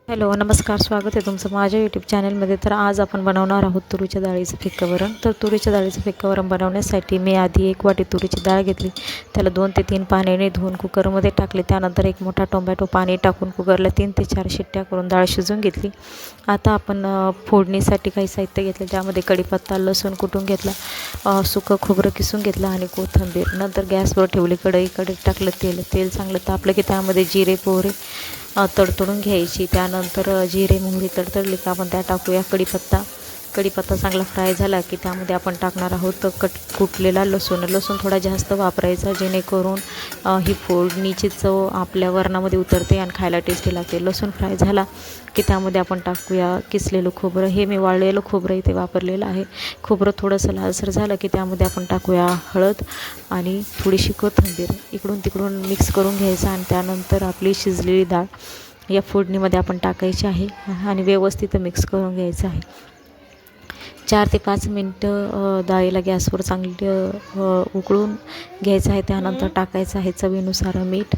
Hello नमस्कार, स्वागत आहे तुमचं माझ्या यूट्यूब चॅनलमध्ये. तर आज आपण बनवणार आहोत तुरीच्या डाळीचं फिक्कं वरण. तर तुरीच्या डाळीचं फिक्कं वरण बनवण्यासाठी मी आधी 1 वाटी तुरीची डाळ घेतली, त्याला 2 ते 3 पाण्याने धुवून कुकरमध्ये टाकले. त्यानंतर 1 मोठा टोमॅटो पाणी टाकून कुकरला 3 ते 4 शिट्ट्या करून डाळ शिजवून घेतली. आता आपण फोडणीसाठी काही साहित्य घेतले. त्यामध्ये कढीपत्ता, लसूण कुटून घेतला, सुकं खोबरं किसून घेतलं आणि कोथिंबीर. नंतर गॅसवर ठेवली कढई, कढईत टाकलं तेल चांगलं तापलं की त्यामध्ये जिरे पोहरे तडतडून घ्यायची. त्यानंतर जिरे मोहरी तडतडली की आपण त्यात टाकूया कढीपत्ता चांगला फ्राय झाला की त्यामध्ये आपण टाकणार आहोत कुटलेला लसूण थोडा जास्त वापरायचा, जेणेकरून ही फोडणीची चव आपल्या वरणामध्ये उतरते आणि खायला टेस्टी लागते. लसूण फ्राय झाला की त्यामध्ये आपण टाकूया किसलेलं खोबरं. हे मी वाळलेलं खोबरं इथे वापरलेलं आहे. खोबरं थोडंसं लालसर झालं की त्यामध्ये आपण टाकूया हळद आणि थोडीशी कोथिंबीर. इकडून तिकडून मिक्स करून घ्यायचं आणि त्यानंतर आपली शिजलेली डाळ या फोडणीमध्ये आपण टाकायची आहे आणि व्यवस्थित मिक्स करून घ्यायचं आहे. 4 ते 5 मिनटं डाळीला गॅसवर चांगली उकळून घ्यायचं आहे. त्यानंतर टाकायचं आहे चवीनुसार मीठ.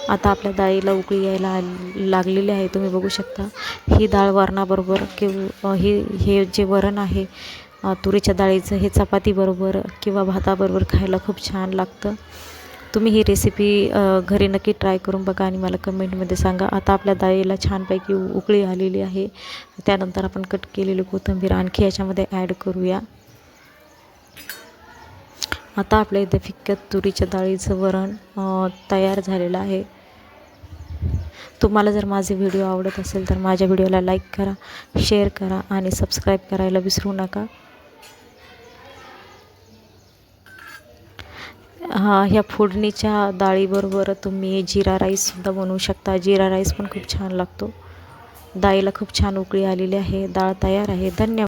आता आपल्या डाळीला उकळी यायला लागलेली आहे, तुम्ही बघू शकता. ही डाळ वरणाबरोबर किंवा हे जे वरण आहे तुरीच्या डाळीचं, हे चपातीबरोबर किंवा भाताबरोबर खायला खूप छान लागतं. तुम्ही ही रेसिपी घरी नक्की ट्राय करून बघा आणि मला कमेंटमध्ये सांगा. आता आपल्या डाळीला छानपैकी उकळी आलेली आहे. त्यानंतर आपण कट केलेली कोथिंबीर आणखी याच्यामध्ये ॲड करूया. आता आपल्या इथे फिक्क्यात तुरीच्या डाळीचं वरण तयार झालेलं आहे. तुम्हाला जर माझे व्हिडिओ आवडत असेल तर माझ्या व्हिडिओला लाईक करा, शेअर करा आणि सबस्क्राईब करायला विसरू नका. ह्या फोडणीच्या डाळीबरोबर तुम्ही जिरा राईससुद्धा बनवू शकता. जिरा राईस पण खूप छान लागतो. डाळीला खूप छान उकळी आलेली आहे. डाळ तयार आहे. धन्यवाद.